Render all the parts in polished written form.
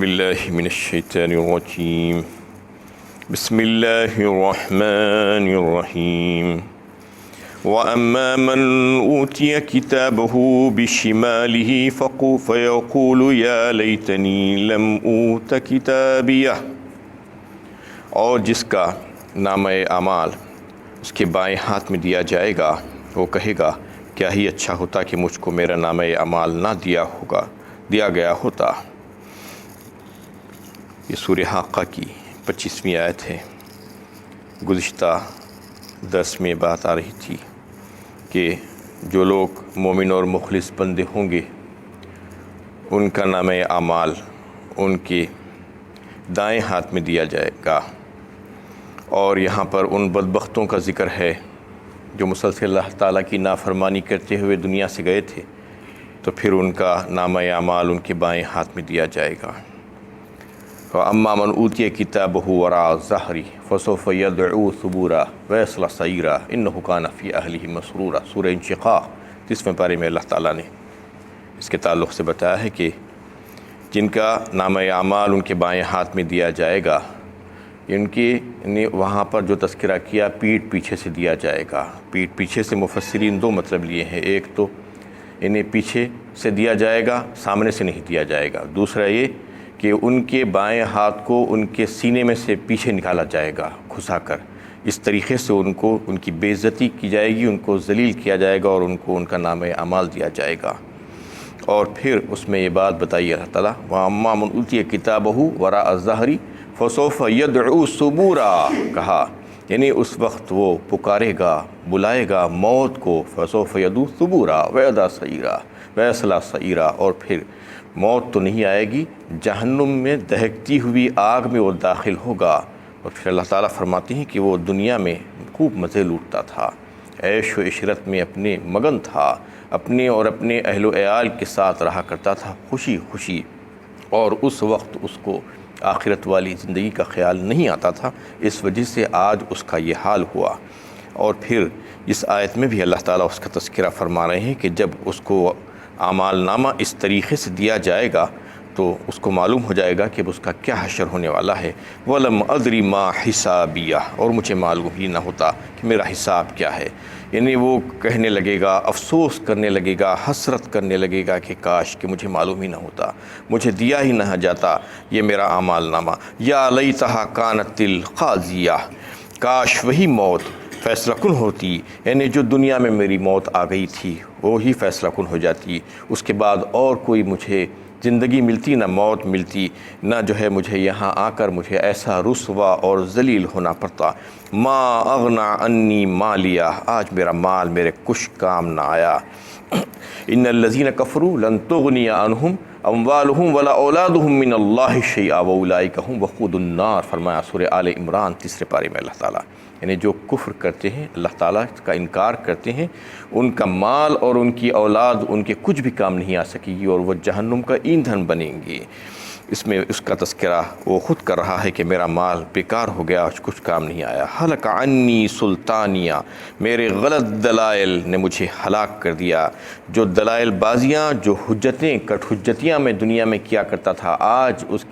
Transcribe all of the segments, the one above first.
باللہ من الشیطان الرجیم بسم اللہ الرحمن الرحیم وَأَمَّا مَنْ أُوتِيَ كِتَابَهُ بِشِمَالِهِ فَيَقُولُ يَا لَيْتَنِي لَمْ أُوتَ كِتَابِيَهْ، اور جس کا نامہ اعمال اس کے بائیں ہاتھ میں دیا جائے گا وہ کہے گا کیا ہی اچھا ہوتا کہ مجھ کو میرا نامہ اعمال نہ دیا گیا ہوتا۔ یہ سورہ حاقہ کی 25ویں آیت ہے۔ گزشتہ درس میں بات آ رہی تھی کہ جو لوگ مومن اور مخلص بندے ہوں گے ان کا نامہ اعمال ان کے دائیں ہاتھ میں دیا جائے گا، اور یہاں پر ان بدبختوں کا ذکر ہے جو مسلسل اللہ تعالیٰ کی نافرمانی کرتے ہوئے دنیا سے گئے تھے، تو پھر ان کا نامہ اعمال ان کے بائیں ہاتھ میں دیا جائے گا۔ وَأَمَّا مَنْ أُوتِيَ كِتَابَهُ وَرَاءَ ظَهْرِهِ فَسَوْفَ يَدْعُو ثُبُورًا وَيَصْلَىٰ سَعِيرًا إِنَّهُ كَانَ فِي أَهْلِهِ مَسْرُورًا۔ سورہ انشقاق 30ویں پارے میں اللہ تعالیٰ نے اس کے تعلق سے بتایا ہے کہ جن کا نامہ اعمال ان کے بائیں ہاتھ میں دیا جائے گا، ان کی وہاں پر جو تذکرہ کیا پیٹھ پیچھے سے دیا جائے گا۔ پیٹھ پیچھے سے مفسرین دو مطلب لیے ہیں، ایک تو انہیں پیچھے سے دیا جائے گا، سامنے سے نہیں دیا جائے گا، دوسرا یہ کہ ان کے بائیں ہاتھ کو ان کے سینے میں سے پیچھے نکالا جائے گا گھسا کر، اس طریقے سے ان کی بے عزتی کی جائے گی، ان کو ذلیل کیا جائے گا اور ان کو ان کا نامہ اعمال دیا جائے گا۔ اور پھر اس میں یہ بات بتائی اللہ تعالیٰ وَأَمَّا مَنْ أُوتِيَ كِتَابَهُ وَرَاءَ ظَهْرِهِ فَسَوْفَ يَدْعُو ثُبُورًا، کہا یعنی اس وقت وہ پکارے گا، بلائے گا موت کو، فَسَوْفَ يَدْعُو ثُبُورًا وَيَصْلَىٰ سَعِيرًا، اور پھر موت تو نہیں آئے گی، جہنم میں دہکتی ہوئی آگ میں وہ داخل ہوگا۔ اور پھر اللہ تعالیٰ فرماتے ہیں کہ وہ دنیا میں خوب مزے لوٹتا تھا، عیش و عشرت میں اپنے مگن تھا، اپنے اور اپنے اہل و عیال کے ساتھ رہا کرتا تھا خوشی خوشی، اور اس وقت اس کو آخرت والی زندگی کا خیال نہیں آتا تھا، اس وجہ سے آج اس کا یہ حال ہوا۔ اور پھر اس آیت میں بھی اللہ تعالیٰ اس کا تذکرہ فرما رہے ہیں کہ جب اس کو اعمال نامہ اس طریقے سے دیا جائے گا تو اس کو معلوم ہو جائے گا کہ اس کا کیا حشر ہونے والا ہے۔ وَلَمْ أَدْرِ مَا حِسَابِيَهْ، اور مجھے معلوم ہی نہ ہوتا کہ میرا حساب کیا ہے۔ یعنی وہ کہنے لگے گا، افسوس کرنے لگے گا، حسرت کرنے لگے گا کہ کاش کہ مجھے معلوم ہی نہ ہوتا، مجھے دیا ہی نہ جاتا یہ میرا اعمال نامہ۔ یا لیتہا کانت القاضیہ، کاش وہی موت فیصلہ کن ہوتی، یعنی جو دنیا میں میری موت آ گئی تھی وہی فیصلہ کن ہو جاتی، اس کے بعد اور کوئی مجھے زندگی ملتی نہ موت ملتی، نہ جو ہے مجھے یہاں آ کر مجھے ایسا رسوا اور ذلیل ہونا پڑتا۔ ما اغنی عنی مالیہ، آج میرا مال میرے کچھ کام نہ آیا۔ ان الذین کفروا لن تغنی عنہم اموالہم ولا اولادہم من اللہ شیئا واولئک ھم وقود النار، فرمایا سورہ آل عمران 3 پارے میں اللہ تعالیٰ۔ یعنی جو کفر کرتے ہیں، اللہ تعالیٰ کا انکار کرتے ہیں، ان کا مال اور ان کی اولاد ان کے کچھ بھی کام نہیں آ سکے گی، اور وہ جہنم کا ایندھن بنیں گے۔ اس میں اس کا تذکرہ وہ خود کر رہا ہے کہ میرا مال بیکار ہو گیا، کچھ کام نہیں آیا۔ ہلک عنی سلطانیہ، میرے غلط دلائل نے مجھے ہلاک کر دیا۔ جو دلائل بازیاں، جو حجتیں کٹ حجتیاں میں دنیا میں کیا کرتا تھا، آج اس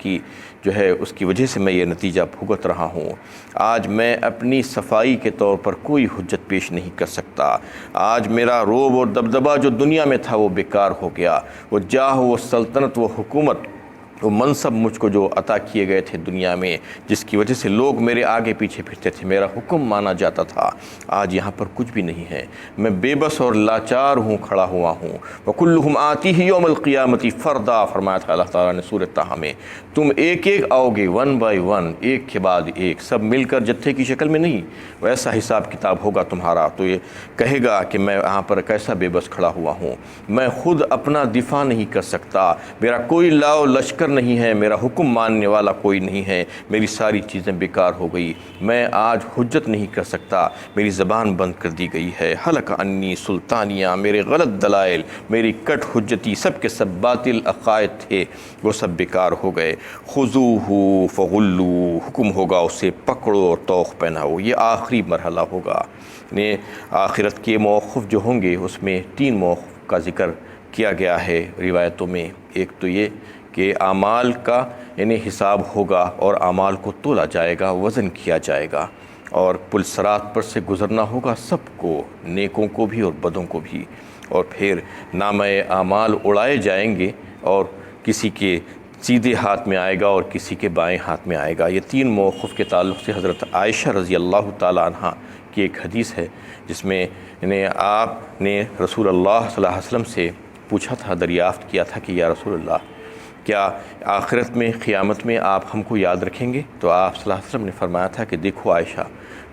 کی وجہ سے میں یہ نتیجہ بھگت رہا ہوں۔ آج میں اپنی صفائی کے طور پر کوئی حجت پیش نہیں کر سکتا۔ آج میرا روب اور دبدبہ جو دنیا میں تھا وہ بیکار ہو گیا۔ وہ جاہ، وہ سلطنت، وہ حکومت، وہ منصب مجھ کو جو عطا کیے گئے تھے دنیا میں، جس کی وجہ سے لوگ میرے آگے پیچھے پھرتے تھے، میرا حکم مانا جاتا تھا، آج یہاں پر کچھ بھی نہیں ہے۔ میں بے بس اور لاچار ہوں، کھڑا ہوا ہوں۔ وَكُلُّهُمْ آتِيهِ يَوْمَ الْقِيَامَةِ فَرْدًا، فرمایا تھا اللہ تعالیٰ نے سورۃ طٰہٰ میں، تم ایک ایک آؤ گے، ون بائی ون، ایک کے بعد ایک، سب مل کر جتھے کی شکل میں نہیں۔ ویسا حساب کتاب ہوگا تمہارا۔ تو یہ کہے گا کہ میں یہاں پر کیسا بے بس کھڑا ہوا ہوں، میں خود اپنا دفاع نہیں کر سکتا، میرا کوئی لاؤ لشکر نہیں ہے، میرا حکم ماننے والا کوئی نہیں ہے، میری ساری چیزیں بیکار ہو گئی، میں آج حجت نہیں کر سکتا، میری زبان بند کر دی گئی ہے۔ ہلک عنی سلطانیہ، میرے غلط دلائل، میری کٹ حجتی، سب کے سب باطل عقائد تھے، وہ سب بیکار ہو گئے۔ خذوہ فغلوہ، حکم ہوگا اسے پکڑو اور طوق پہناؤ۔ یہ آخری مرحلہ ہوگا، یعنی آخرت کے موقف جو ہوں گے اس میں 3 موقف کا ذکر کیا گیا ہے روایتوں میں۔ ایک تو یہ کہ اعمال کا یعنی حساب ہوگا اور اعمال کو تولا جائے گا، وزن کیا جائے گا، اور پل صراط پر سے گزرنا ہوگا سب کو، نیکوں کو بھی اور بدوں کو بھی، اور پھر نامہ اعمال اڑائے جائیں گے، اور کسی کے سیدھے ہاتھ میں آئے گا اور کسی کے بائیں ہاتھ میں آئے گا۔ یہ 3 موقف کے تعلق سے حضرت عائشہ رضی اللہ تعالی عنہ کی ایک حدیث ہے جس میں آپ نے رسول اللہ صلی اللہ علیہ وسلم سے پوچھا تھا، دریافت کیا تھا کہ یا رسول اللہ، کیا آخرت میں قیامت میں آپ ہم کو یاد رکھیں گے؟ تو آپ صلی اللہ علیہ وسلم نے فرمایا تھا کہ دیکھو عائشہ،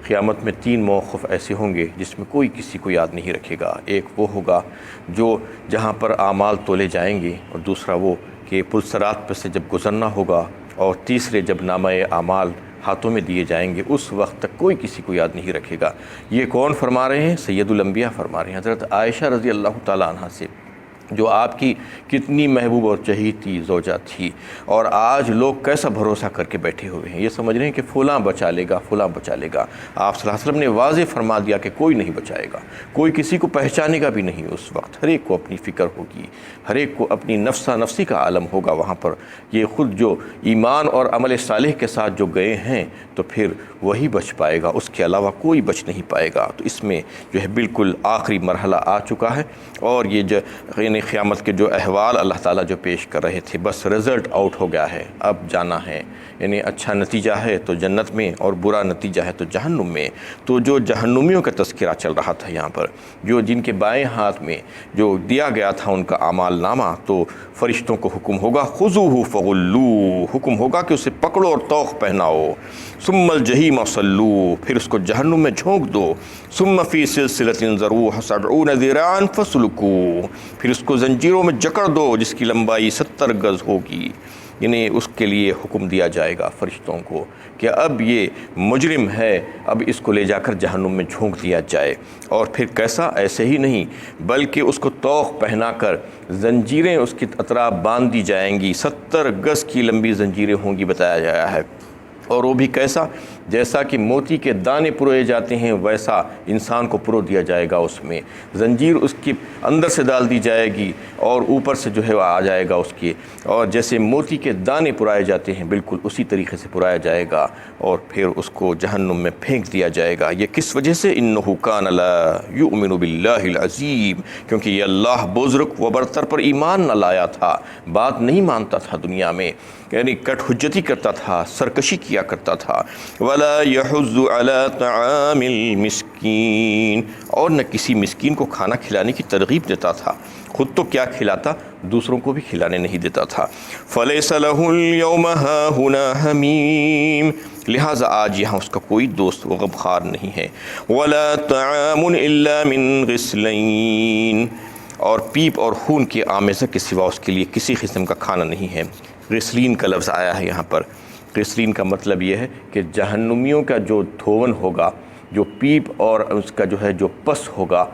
قیامت میں 3 موقف ایسے ہوں گے جس میں کوئی کسی کو یاد نہیں رکھے گا۔ ایک وہ ہوگا جو جہاں پر اعمال تولے جائیں گے، اور دوسرا وہ کہ پل صراط پر سے جب گزرنا ہوگا، اور تیسرے جب نامہ اعمال ہاتھوں میں دیے جائیں گے اس وقت تک کوئی کسی کو یاد نہیں رکھے گا۔ یہ کون فرما رہے ہیں؟ سید الانبیاء فرما رہے ہیں حضرت عائشہ رضی اللہ تعالیٰ عنہ سے، جو آپ کی کتنی محبوب اور چہیتی زوجہ تھی، اور آج لوگ کیسا بھروسہ کر کے بیٹھے ہوئے ہیں، یہ سمجھ رہے ہیں کہ فلاں بچا لے گا، فلاں بچا لے گا۔ آپ صلی اللہ علیہ وسلم نے واضح فرما دیا کہ کوئی نہیں بچائے گا، کوئی کسی کو پہچانے گا بھی نہیں اس وقت، ہر ایک کو اپنی فکر ہوگی، ہر ایک کو اپنی نفسہ نفسی کا عالم ہوگا وہاں پر۔ یہ خود جو ایمان اور عمل صالح کے ساتھ جو گئے ہیں تو پھر وہی بچ پائے گا، اس کے علاوہ کوئی بچ نہیں پائے گا۔ تو اس میں جو ہے بالکل آخری مرحلہ آ چکا ہے، اور یہ جو قیامت کے جو احوال اللہ تعالیٰ جو پیش کر رہے تھے، بس رزلٹ آؤٹ ہو گیا ہے، اب جانا ہے، یعنی اچھا نتیجہ ہے تو جنت میں اور برا نتیجہ ہے تو جہنم میں۔ تو جو جہنمیوں کا تذکرہ چل رہا تھا یہاں پر، جو جن کے بائیں ہاتھ میں جو دیا گیا تھا ان کا اعمال نامہ، تو فرشتوں کو حکم ہوگا خذوہ فغلوہ، حکم ہوگا کہ اسے پکڑو اور طوق پہناؤ، ثم الجحیم صلوہ، پھر اس کو جہنم میں جھونک دو، ثم فی سلسلۃ ذرعها 70 ذراعا فاسلکوہ، پھر اس کو زنجیروں میں جکڑ دو جس کی لمبائی 70 گز ہوگی۔ یعنی اس کے لیے حکم دیا جائے گا فرشتوں کو کہ اب یہ مجرم ہے، اب اس کو لے جا کر جہنم میں جھونک دیا جائے۔ اور پھر کیسا؟ ایسے ہی نہیں بلکہ اس کو طوق پہنا کر زنجیریں اس کے اطراف باندھ دی جائیں گی، 70 گز کی لمبی زنجیریں ہوں گی بتایا گیا ہے۔ اور وہ بھی کیسا؟ جیسا کہ موتی کے دانے پروئے جاتے ہیں ویسا انسان کو پرو دیا جائے گا، اس میں زنجیر اس کی اندر سے ڈال دی جائے گی اور اوپر سے جو ہے وہ آ جائے گا اس کے، اور جیسے موتی کے دانے پرائے جاتے ہیں بالکل اسی طریقے سے پرایا جائے گا، اور پھر اس کو جہنم میں پھینک دیا جائے گا۔ یہ کس وجہ سے؟ انہ کان لا یؤمن باللہ العظیم، کیونکہ یہ اللہ بزرگ و برتر پر ایمان نہ لایا تھا، بات نہیں مانتا تھا دنیا میں، یعنی کٹ حجتی کرتا تھا، سرکشی کیا کرتا تھا۔ ولا يحض على طعام المسکین، اور نہ کسی مسکین کو کھانا کھلانے کی ترغیب دیتا تھا، خود تو کیا کھلاتا دوسروں کو بھی کھلانے نہیں دیتا تھا۔ فلیس له اليوم هاهنا حمیم، لہٰذا آج یہاں اس کا کوئی دوست و غمخوار نہیں ہے۔ ولا طعام الا من غسلین، اور پیپ اور خون کے آمیزہ کے سوا اس کے لیے کسی قسم کا کھانا نہیں ہے۔ غسلین کا لفظ آیا ہے یہاں پر۔ غسلین کا مطلب یہ ہے کہ جہنمیوں کا جو دھون ہوگا، جو پیپ اور اس کا جو ہے جو پس ہوگا،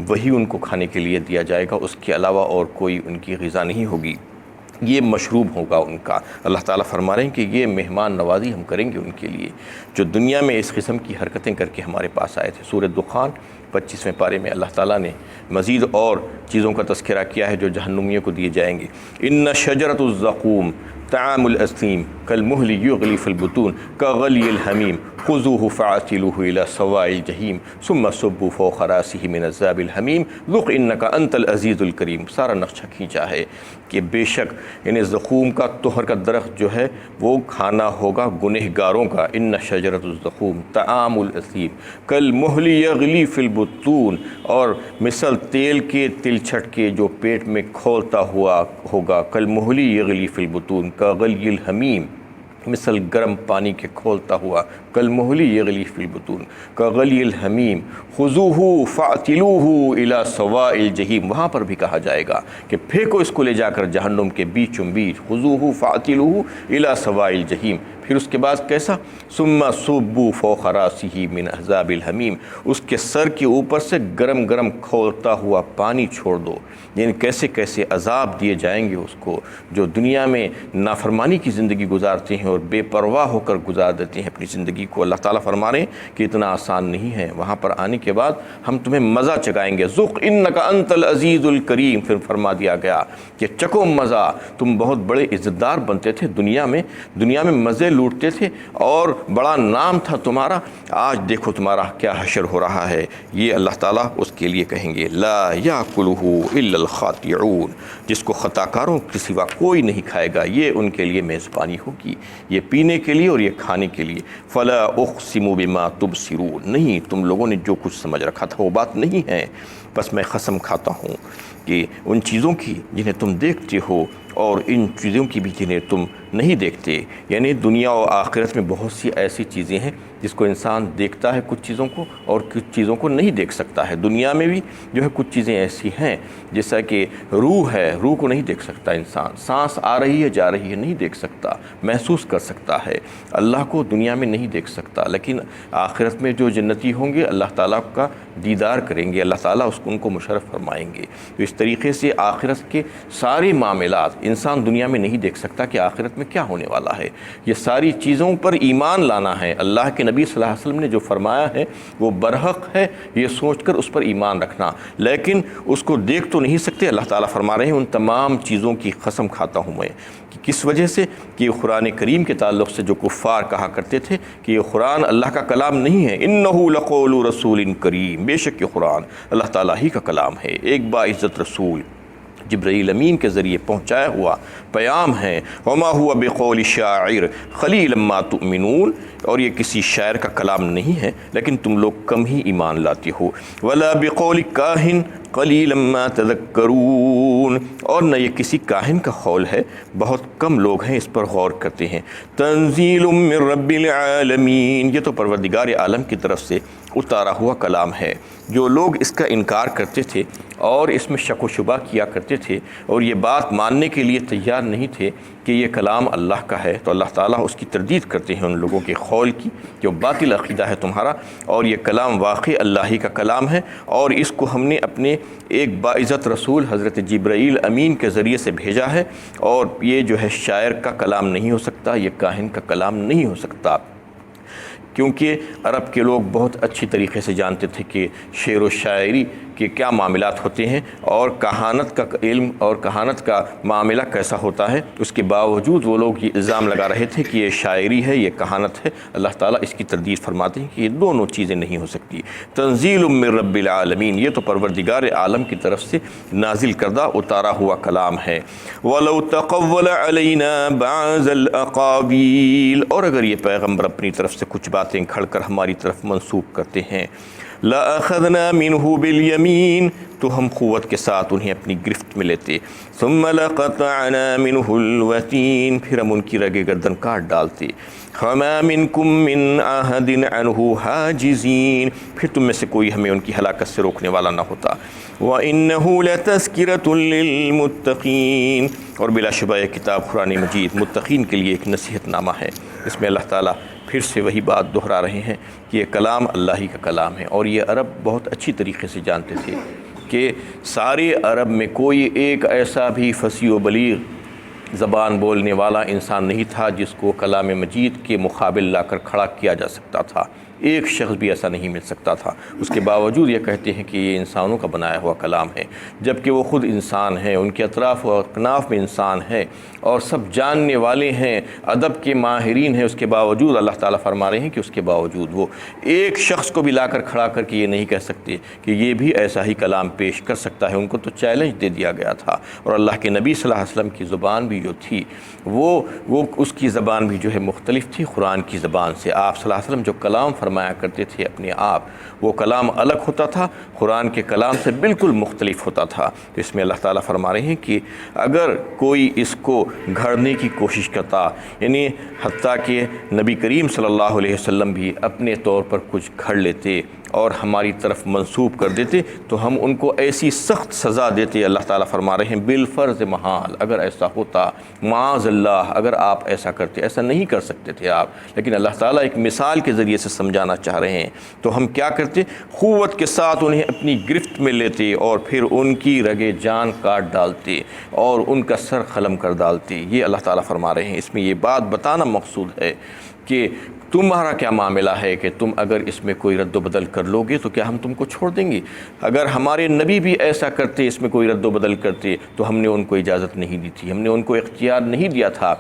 وہی ان کو کھانے کے لیے دیا جائے گا، اس کے علاوہ اور کوئی ان کی غذا نہیں ہوگی، یہ مشروب ہوگا ان کا۔ اللہ تعالیٰ فرما رہے ہیں کہ یہ مہمان نوازی ہم کریں گے ان کے لیے، جو دنیا میں اس قسم کی حرکتیں کر کے ہمارے پاس آئے تھے۔ سورہ دخان 25ویں پارے میں اللہ تعالیٰ نے مزید اور چیزوں کا تذکرہ کیا ہے جو جہنمیوں کو دیے جائیں گے۔ ان شجرۃ الزقوم طعام الاثیم کالمہل یغلی فی البطون کغلی الحمیم خذوہ فاعتلوہ الی سواء الجحیم ثم صبوا فوق راسہ من عذاب الحمیم ذق انک انت العزیز الکریم۔ سارا نقشہ کھینچا ہے کہ بے شک یعنی زقوم کا، طہر کا درخت جو ہے وہ کھانا ہوگا گنہگاروں کا۔ ان شجرۃ الزقوم طعام الاثیم کالمہل یغلی فی البطون، اور مثل تیل کے تلچھٹ کے جو پیٹ میں کھولتا ہوا ہوگا، کالمہل یغلی فی البطون کغلی الحمیم، مثل گرم پانی کے کھولتا ہوا، کالمہل یغلی فی البطون کغلی الحمیم خذوہ فاعتلوہ الی سواء الجحیم۔ وہاں پر بھی کہا جائے گا کہ پھینکو اس کو لے جا کر جہنم کے بیچوں بیچ، خذوہ فاعتلوہ الی سواء الجحیم، پھر اس کے بعد کیسا؟ ثم صبوا فوق راسہ من عذاب الحمیم، اس کے سر کے اوپر سے گرم گرم کھولتا ہوا پانی چھوڑ دو، یعنی کیسے کیسے عذاب دیے جائیں گے اس کو جو دنیا میں نافرمانی کی زندگی گزارتے ہیں اور بے پرواہ ہو کر گزار دیتے ہیں اپنی زندگی کو۔ اللہ تعالیٰ فرما رہے ہیں کہ اتنا آسان نہیں ہے، وہاں پر آنے کے بعد ہم تمہیں مزہ چکائیں گے، ذق انک انت العزیز الکریم، پھر فرما دیا گیا کہ چکو مزہ، تم بہت بڑے عزت دار بنتے تھے دنیا میں مزے لوٹتے تھے اور بڑا نام تھا تمہارا، آج دیکھو تمہارا کیا حشر ہو رہا ہے۔ یہ اللہ تعالیٰ اس کے لیے کہیں گے لا یاکلہ الا الخاطئون، جس کو خطا کاروں کے سوا کوئی نہیں کھائے گا، یہ ان کے لیے میزبانی ہوگی، یہ پینے کے لیے اور یہ کھانے کے لیے۔ فلا اقسم بما تبصرون، نہیں تم لوگوں نے جو کچھ سمجھ رکھا تھا وہ بات نہیں ہے، بس میں قسم کھاتا ہوں کہ ان چیزوں کی جنہیں تم دیکھتے ہو اور ان چیزوں کی بھی جنہیں تم نہیں دیکھتے، یعنی دنیا و آخرت میں بہت سی ایسی چیزیں ہیں جس کو انسان دیکھتا ہے کچھ چیزوں کو اور کچھ چیزوں کو نہیں دیکھ سکتا ہے۔ دنیا میں بھی جو ہے کچھ چیزیں ایسی ہیں جیسا کہ روح ہے، روح کو نہیں دیکھ سکتا انسان، سانس آ رہی ہے جا رہی ہے نہیں دیکھ سکتا، محسوس کر سکتا ہے، اللہ کو دنیا میں نہیں دیکھ سکتا، لیکن آخرت میں جو جنتی ہوں گے اللہ تعالیٰ کا دیدار کریں گے، اللہ تعالیٰ ان کو مشرف فرمائیں گے۔ تو اس طریقے سے آخرت کے سارے معاملات انسان دنیا میں نہیں دیکھ سکتا کہ آخرت میں کیا ہونے والا ہے، یہ ساری چیزوں پر ایمان لانا ہے۔ اللہ کے نبی صلی اللہ علیہ وسلم نے جو فرمایا ہے وہ برحق ہے، یہ سوچ کر اس پر ایمان رکھنا، لیکن اس کو دیکھ تو نہیں سکتے۔ اللہ تعالیٰ فرما رہے ہیں ان تمام چیزوں کی قسم کھاتا ہوں میں، کہ کس وجہ سے کہ یہ قرآن کریم کے تعلق سے جو کفار کہا کرتے تھے کہ یہ قرآن اللہ کا کلام نہیں ہے، انہ لقول رسول کریم، بے شک یہ قرآن اللہ تعالیٰ ہی کا کلام ہے، ایک باعزت رسول جبرائیل امین کے ذریعے پہنچایا ہوا پیام ہے۔ وما هو بقول شاعر قلیلا ما تؤمنون، اور یہ کسی شاعر کا کلام نہیں ہے لیکن تم لوگ کم ہی ایمان لاتے ہو۔ ولا بقول کاہن قلیلا ما تذکرون، اور نہ یہ کسی کاہن کا قول ہے، بہت کم لوگ ہیں اس پر غور کرتے ہیں۔ تنزیل من رب العالمین، یہ تو پروردگار عالم کی طرف سے اتارا ہوا کلام ہے۔ جو لوگ اس کا انکار کرتے تھے اور اس میں شک و شبہ کیا کرتے تھے اور یہ بات ماننے کے لیے تیار نہیں تھے کہ یہ کلام اللہ کا ہے، تو اللہ تعالیٰ اس کی تردید کرتے ہیں ان لوگوں کے قول کی کہ وہ باطل عقیدہ ہے تمہارا، اور یہ کلام واقعی اللہ ہی کا کلام ہے، اور اس کو ہم نے اپنے ایک باعزت رسول حضرت جبرائیل امین کے ذریعے سے بھیجا ہے، اور یہ جو ہے شاعر کا کلام نہیں ہو سکتا، یہ کاہن کا کلام نہیں ہو سکتا، کیونکہ عرب کے لوگ بہت اچھی طریقے سے جانتے تھے کہ شعر و شاعری کے کیا معاملات ہوتے ہیں اور کہانت کا علم اور کہانت کا معاملہ کیسا ہوتا ہے۔ اس کے باوجود وہ لوگ یہ الزام لگا رہے تھے کہ یہ شاعری ہے، یہ کہانت ہے۔ اللہ تعالیٰ اس کی تردید فرماتے ہیں کہ یہ دونوں چیزیں نہیں ہو سکتی۔ تنزیل من رب العالمین، یہ تو پروردگار عالم کی طرف سے نازل کردہ اتارا ہوا کلام ہے۔ وَلَوْ تَقَوَّلَ عَلَيْنَا بَعْضَ الْأَقَاوِيلِ، اور اگر یہ پیغمبر اپنی طرف سے کچھ باتیں کھڑ کر ہماری طرف منسوب کرتے ہیں، لَأَخَذْنَا مِنْهُ بِالْيَمِينِ، تو ہم قوت کے ساتھ انہیں اپنی گرفت میں لیتے، ثُمَّ لَقَطَعْنَا مِنْهُ الْوَتِينَ، پھر ہم ان کی رگِ گردن کاٹ ڈالتے، فَمَا مِنْكُمْ مِنْ أَحَدٍ عَنْهُ حَاجِزِينَ، پھر تم میں سے کوئی ہمیں ان کی ہلاکت سے روکنے والا نہ ہوتا۔ وَإِنَّهُ لَتَذْكِرَةٌ لِّلْمُتَّقِينَ، اور بلا شبہ یہ کتاب قرآن مجید متقین کے لیے ایک نصیحت نامہ ہے۔ اس میں اللہ تعالیٰ پھر سے وہی بات دہرا رہے ہیں کہ یہ کلام اللہ ہی کا کلام ہے، اور یہ عرب بہت اچھی طریقے سے جانتے تھے کہ سارے عرب میں کوئی ایک ایسا بھی فصیح و بلیغ زبان بولنے والا انسان نہیں تھا جس کو کلام مجید کے مقابل لا کر کھڑا کیا جا سکتا تھا، ایک شخص بھی ایسا نہیں مل سکتا تھا۔ اس کے باوجود یہ کہتے ہیں کہ یہ انسانوں کا بنایا ہوا کلام ہے، جبکہ وہ خود انسان ہیں، ان کے اطراف و اکناف میں انسان ہے اور سب جاننے والے ہیں، ادب کے ماہرین ہیں، اس کے باوجود اللہ تعالیٰ فرما رہے ہیں کہ اس کے باوجود وہ ایک شخص کو بھی لا کر کھڑا کر کے یہ نہیں کہہ سکتے کہ یہ بھی ایسا ہی کلام پیش کر سکتا ہے۔ ان کو تو چیلنج دے دیا گیا تھا، اور اللہ کے نبی صلی اللہ علیہ وسلم کی زبان بھی جو تھی وہ اس کی زبان بھی جو ہے مختلف تھی قرآن کی زبان سے۔ آپ صلی اللہ علیہ وسلم جو کلام فرمایا کرتے تھے اپنے آپ، وہ کلام الگ ہوتا تھا، قرآن کے کلام سے بالکل مختلف ہوتا تھا۔ تو اس میں اللہ تعالیٰ فرما رہے ہیں کہ اگر کوئی اس کو گھڑنے کی کوشش کرتا، یعنی حتیٰ کہ نبی کریم صلی اللہ علیہ وسلم بھی اپنے طور پر کچھ گھڑ لیتے اور ہماری طرف منسوب کر دیتے تو ہم ان کو ایسی سخت سزا دیتے۔ اللہ تعالیٰ فرما رہے ہیں بالفرض محال، اگر ایسا ہوتا، معاذ اللہ، اگر آپ ایسا کرتے، ایسا نہیں کر سکتے تھے آپ، لیکن اللہ تعالیٰ ایک مثال کے ذریعے سے سمجھانا چاہ رہے ہیں، تو ہم کیا کرتے؟ قوت کے ساتھ انہیں اپنی گرفت میں لیتے اور پھر ان کی رگے جان کاٹ ڈالتے اور ان کا سر قلم کر ڈالتے۔ یہ اللہ تعالیٰ فرما رہے ہیں۔ اس میں یہ بات بتانا مقصود ہے کہ تمہارا کیا معاملہ ہے کہ تم اگر اس میں کوئی رد و بدل کر لو گے تو کیا ہم تم کو چھوڑ دیں گے؟ اگر ہمارے نبی بھی ایسا کرتے، اس میں کوئی رد و بدل کرتے، تو ہم نے ان کو اجازت نہیں دی تھی، ہم نے ان کو اختیار نہیں دیا تھا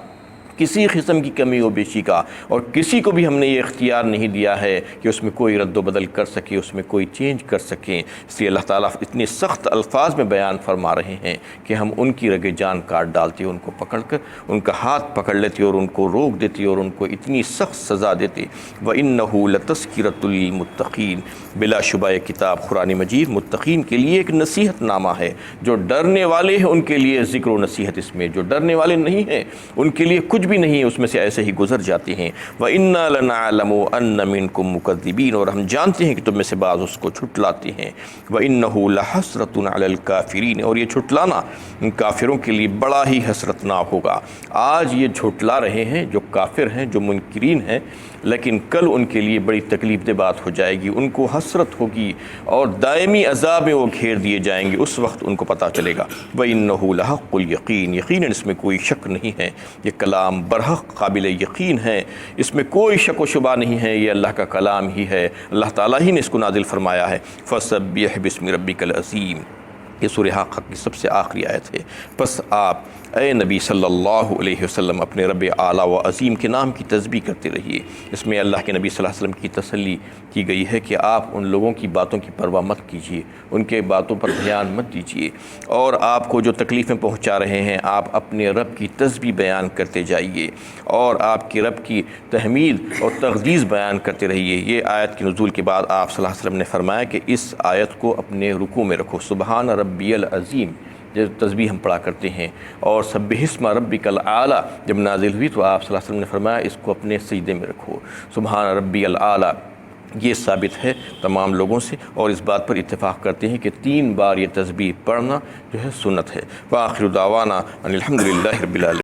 کسی قسم کی کمی و بیشی کا، اور کسی کو بھی ہم نے یہ اختیار نہیں دیا ہے کہ اس میں کوئی رد و بدل کر سکے، اس میں کوئی چینج کر سکیں۔ اس لیے اللہ تعالیٰ اتنے سخت الفاظ میں بیان فرما رہے ہیں کہ ہم ان کی رگے جان کاٹ ڈالتے، ان کو پکڑ کر ان کا ہاتھ پکڑ لیتے اور ان کو روک دیتے اور ان کو اتنی سخت سزا دیتے۔ وَإِنَّهُ لَتَذْكِرَةٌ لِّلْمُتَّقِينَ، بلا شبہ یہ کتاب قرآن مجید متقین کے لیے ایک نصیحت نامہ ہے۔ جو ڈرنے والے ہیں ان کے لیے ذکر و نصیحت اس میں، جو ڈرنے والے نہیں ہیں ان کے لیے کچھ بھی نہیں، اس میں سے ایسے ہی گزر جاتے ہیں۔ وَإِنَّا لَنَعْلَمُ أَنَّ مِنكُم مُّكَذِّبِينَ، اور ہم جانتے ہیں کہ تم میں سے بعض اس کو جھٹلاتے ہیں۔ وَإِنَّهُ لَحَسْرَةٌ عَلَى الْكَافِرِينَ، اور یہ جھٹلانا ان کافروں کے لیے بڑا ہی حسرتناک ہوگا۔ آج یہ جھٹلا رہے ہیں جو کافر ہیں، جو منکرین ہیں، لیکن کل ان کے لیے بڑی تکلیف دہ بات ہو جائے گی، ان کو حسرت ہوگی اور دائمی عذاب میں وہ گھیر دیے جائیں گے۔ اس وقت ان کو پتہ چلے گا وَإِنَّهُ لَحَقُّ الْيَقِينِ، یقیناً اس میں کوئی شک نہیں ہے، یہ کلام برحق قابل یقین ہے، اس میں کوئی شک و شبہ نہیں ہے، یہ اللہ کا کلام ہی ہے، اللہ تعالیٰ ہی نے اس کو نازل فرمایا ہے۔ فَسَبِّحْ بِاسْمِ رَبِّكَ الْعَظِيمِ، یہ سورہ حق کی سب سے آخری آیت ہے۔ پس آپ اے نبی صلی اللہ علیہ وسلم اپنے رب اعلیٰ و عظیم کے نام کی تسبیح کرتے رہیے۔ اس میں اللہ کے نبی صلی اللہ علیہ وسلم کی تسلی کی گئی ہے کہ آپ ان لوگوں کی باتوں کی پرواہ مت کیجیے، ان کے باتوں پر دھیان مت دیجیے، اور آپ کو جو تکلیفیں پہنچا رہے ہیں آپ اپنے رب کی تسبیح بیان کرتے جائیے اور آپ کے رب کی تحمید اور تقدیس بیان کرتے رہیے۔ یہ آیت کے نزول کے بعد آپ صلی اللہ علیہ وسلم نے فرمایا کہ اس آیت کو اپنے رکوع میں رکھو، سبحان ربی العظیم جو تسبیح ہم پڑھا کرتے ہیں، اور سبح اسم ربک الاعلیٰ جب نازل ہوئی تو آپ صلی اللہ علیہ وسلم نے فرمایا اس کو اپنے سجدے میں رکھو، سبحان ربی الاعلیٰ۔ یہ ثابت ہے تمام لوگوں سے، اور اس بات پر اتفاق کرتے ہیں کہ 3 بار یہ تسبیح پڑھنا جو ہے سنت ہے۔ وآخر دعوانا ان الحمد للہ رب العالمین۔